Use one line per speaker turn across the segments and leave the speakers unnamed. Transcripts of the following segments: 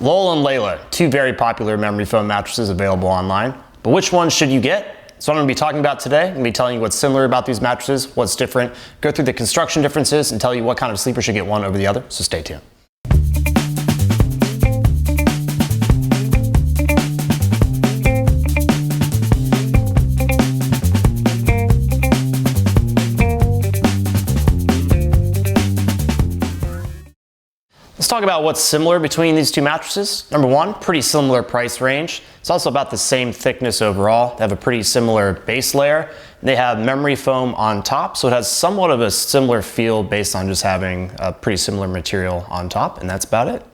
Lull and Layla, two very popular memory foam mattresses available online. But which one should you get? So I'm going to be talking about today. I'm going to be telling you what's similar about these mattresses, what's different, go through the construction differences, and tell you what kind of sleeper should get one over the other. So stay tuned. Let's talk about what's similar between these two mattresses. Number one, pretty similar price range. It's also about the same thickness overall. They have a pretty similar base layer. They have memory foam on top, so it has somewhat of a similar feel based on just having a pretty similar material on top, and that's about it.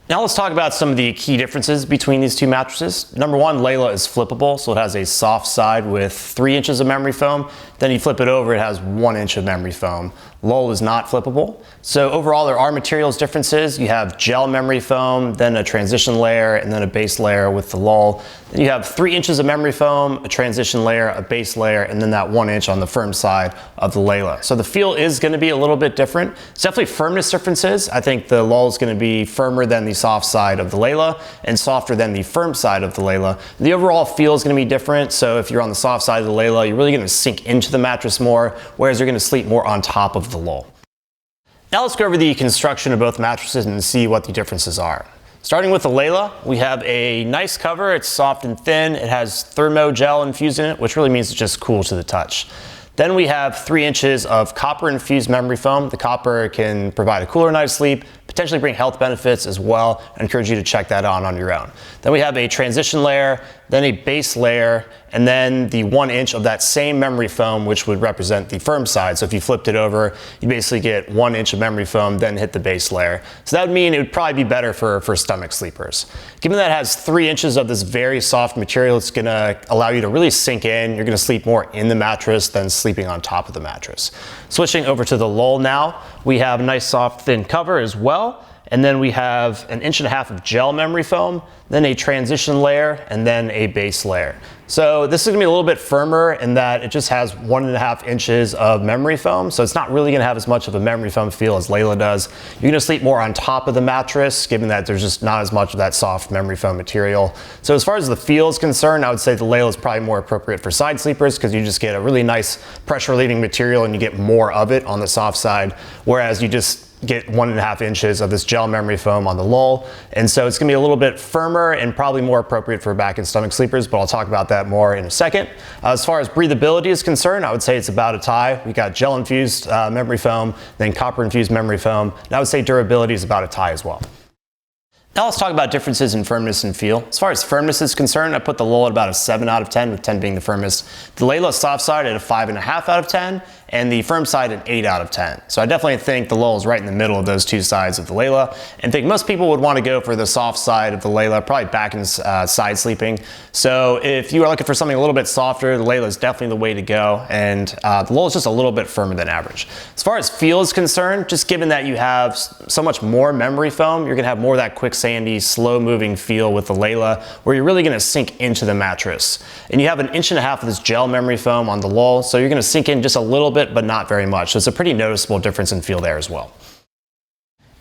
Now let's talk about some of the key differences between these two mattresses. Number one, Layla is flippable, so it has a soft side with 3 inches of memory foam. Then you flip it over, it has 1 inch of memory foam. Lull is not flippable. So overall, there are materials differences. You have gel memory foam, then a transition layer, and then a base layer with the Lull. Then you have 3 inches of memory foam, a transition layer, a base layer, and then that 1 inch on the firm side of the Layla. So the feel is going to be a little bit different. It's definitely firmness differences. I think the Lull is going to be firmer than the soft side of the Layla and softer than the firm side of the Layla. The overall feel is going to be different. So if you're on the soft side of the Layla, you're really going to sink into the mattress more, whereas you're going to sleep more on top of the Lull. Now let's go over the construction of both mattresses and see what the differences are. Starting with the Layla, we have a nice cover. It's soft and thin. It has thermogel infused in it, which really means it's just cool to the touch. Then we have 3 inches of copper infused memory foam. The copper can provide a cooler night of sleep, potentially bring health benefits as well. I encourage you to check that on your own. Then we have a transition layer, then a base layer, and then the 1 inch of that same memory foam, which would represent the firm side. So if you flipped it over, you basically get 1 inch of memory foam, then hit the base layer. So that would mean it would probably be better for stomach sleepers. Given that it has 3 inches of this very soft material, it's gonna allow you to really sink in. You're gonna sleep more in the mattress than sleeping on top of the mattress. Switching over to the Lull now, we have a nice soft thin cover as well. And then we have 1.5 inches of gel memory foam, then a transition layer, and then a base layer. So this is gonna be a little bit firmer in that it just has 1.5 inches of memory foam. So it's not really gonna have as much of a memory foam feel as Layla does. You're gonna sleep more on top of the mattress, given that there's just not as much of that soft memory foam material. So as far as the feel is concerned, I would say the Layla is probably more appropriate for side sleepers because you just get a really nice pressure relieving material and you get more of it on the soft side, whereas you just get 1.5 inches of this gel memory foam on the Lull. And so it's gonna be a little bit firmer and probably more appropriate for back and stomach sleepers, but I'll talk about that more in a second. As far as breathability is concerned, I would say it's about a tie. We got gel infused memory foam, then copper infused memory foam. And I would say durability is about a tie as well. Now let's talk about differences in firmness and feel. As far as firmness is concerned, I put the Lull at about a 7 out of 10, with 10 being the firmest. The Layla soft side at a 5.5 out of 10, and the firm side an 8 out of 10. So I definitely think the Lull is right in the middle of those two sides of the Layla, and think most people would want to go for the soft side of the Layla, probably back and side sleeping. So if you are looking for something a little bit softer, the Layla is definitely the way to go, and the Lull is just a little bit firmer than average. As far as feel is concerned, just given that you have so much more memory foam, you're gonna have more of that quick sandy, slow moving feel with the Layla, where you're really gonna sink into the mattress. And you have 1.5 inches of this gel memory foam on the Lull, so you're gonna sink in just a little bit, but not very much. So it's a pretty noticeable difference in feel there as well.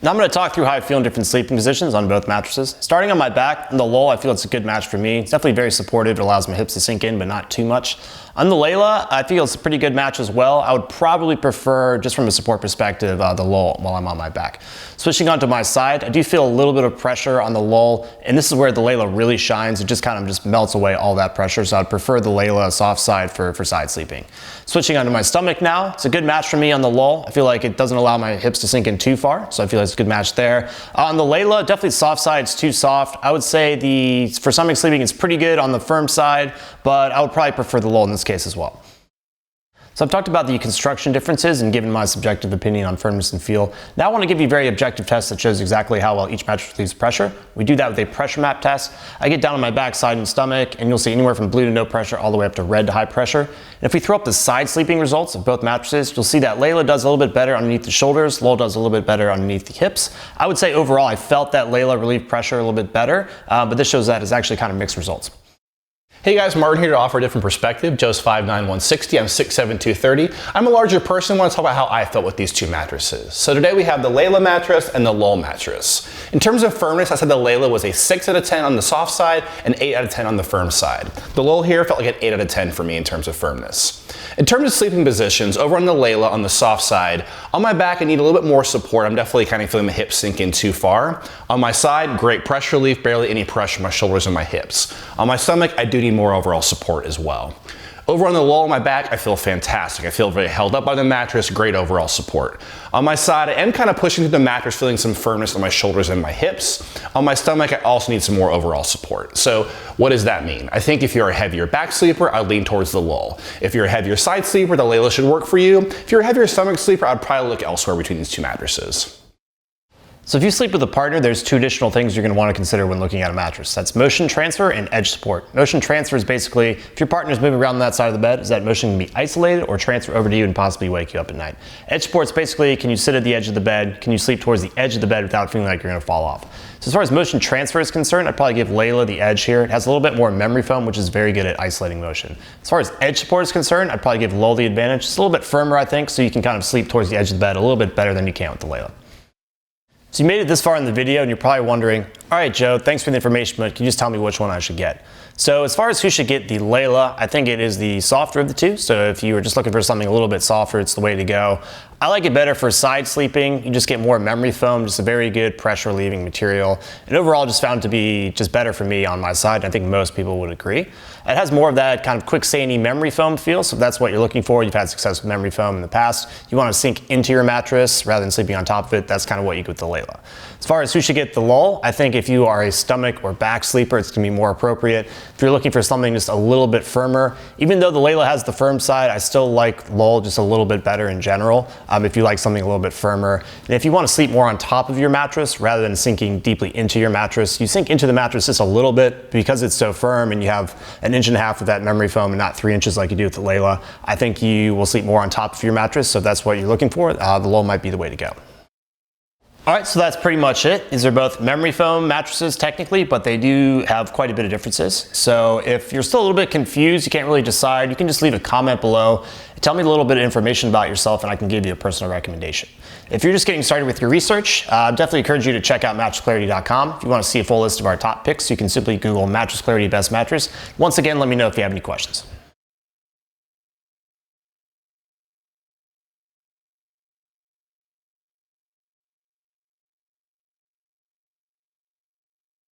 Now I'm going to talk through how I feel in different sleeping positions on both mattresses. Starting on my back, on the Lull, I feel it's a good match for me. It's definitely very supportive. It allows my hips to sink in, but not too much. On the Layla, I feel it's a pretty good match as well. I would probably prefer, just from a support perspective, the Lull while I'm on my back. Switching onto my side, I do feel a little bit of pressure on the Lull, and this is where the Layla really shines. It just kind of just melts away all that pressure, so I'd prefer the Layla soft side for side sleeping. Switching onto my stomach now, it's a good match for me on the Lull. I feel like it doesn't allow my hips to sink in too far, so I feel like it's a good match there. On the Layla, definitely soft side, it's too soft. I would say for stomach sleeping, it's pretty good on the firm side, but I would probably prefer the Lull in this case as well. So I've talked about the construction differences and given my subjective opinion on firmness and feel. Now I want to give you a very objective test that shows exactly how well each mattress relieves pressure. We do that with a pressure map test. I get down on my back, side, and stomach, and you'll see anywhere from blue to no pressure all the way up to red to high pressure. And if we throw up the side sleeping results of both mattresses, you'll see that Layla does a little bit better underneath the shoulders, Lull does a little bit better underneath the hips. I would say overall I felt that Layla relieved pressure a little bit better, but this shows that it's actually kind of mixed results.
Hey guys, Martin here to offer a different perspective. Joe's 5'9", 160, I'm 6'7", 230. I'm a larger person, I want to talk about how I felt with these two mattresses. So today we have the Layla mattress and the Lull mattress. In terms of firmness, I said the Layla was a 6 out of 10 on the soft side and 8 out of 10 on the firm side. The Lull here felt like an 8 out of 10 for me in terms of firmness. In terms of sleeping positions, over on the Layla on the soft side, on my back I need a little bit more support. I'm definitely kind of feeling my hips sink in too far. On my side, great pressure relief, barely any pressure on my shoulders and my hips. On my stomach, I do need more overall support as well. Over on the Lull on my back, I feel fantastic. I feel very held up by the mattress, great overall support. On my side, I am kind of pushing through the mattress, feeling some firmness on my shoulders and my hips. On my stomach, I also need some more overall support. So what does that mean? I think if you're a heavier back sleeper, I'd lean towards the Lull. If you're a heavier side sleeper, the Layla should work for you. If you're a heavier stomach sleeper, I'd probably look elsewhere between these two mattresses.
So if you sleep with a partner, there's two additional things you're going to want to consider when looking at a mattress. That's motion transfer and edge support. Motion transfer is basically, if your partner's moving around on that side of the bed, is that motion going to be isolated or transfer over to you and possibly wake you up at night? Edge support is basically, can you sit at the edge of the bed? Can you sleep towards the edge of the bed without feeling like you're going to fall off? So as far as motion transfer is concerned, I'd probably give Layla the edge here. It has a little bit more memory foam, which is very good at isolating motion. As far as edge support is concerned, I'd probably give Lull the advantage. It's a little bit firmer, I think, so you can kind of sleep towards the edge of the bed a little bit better than you can with the Layla. So you made it this far in the video and you're probably wondering, all right, Joe, thanks for the information, but can you just tell me which one I should get? So as far as who should get the Layla, I think it is the softer of the two. So if you were just looking for something a little bit softer, it's the way to go. I like it better for side sleeping. You just get more memory foam, just a very good pressure relieving material. And overall just found to be just better for me on my side. I think most people would agree. It has more of that kind of quick-sandy memory foam feel. So if that's what you're looking for, you've had success with memory foam in the past, you want to sink into your mattress rather than sleeping on top of it, that's kind of what you get with the Layla. As far as who should get the Lull, I think if you are a stomach or back sleeper, it's going to be more appropriate. If you're looking for something just a little bit firmer, even though the Layla has the firm side, I still like Lull just a little bit better in general. If you like something a little bit firmer. And if you want to sleep more on top of your mattress rather than sinking deeply into your mattress, you sink into the mattress just a little bit because it's so firm and you have an inch and a half of that memory foam and not 3 inches like you do with the Layla. I think you will sleep more on top of your mattress, so if that's what you're looking for, the Lull might be the way to go. All right, so that's pretty much it. These are both memory foam mattresses technically, but they do have quite a bit of differences. So if you're still a little bit confused, you can't really decide, you can just leave a comment below. Tell me a little bit of information about yourself and I can give you a personal recommendation. If you're just getting started with your research, I definitely encourage you to check out mattressclarity.com. If you want to see a full list of our top picks, you can simply Google Mattress Clarity Best Mattress. Once again, let me know if you have any questions.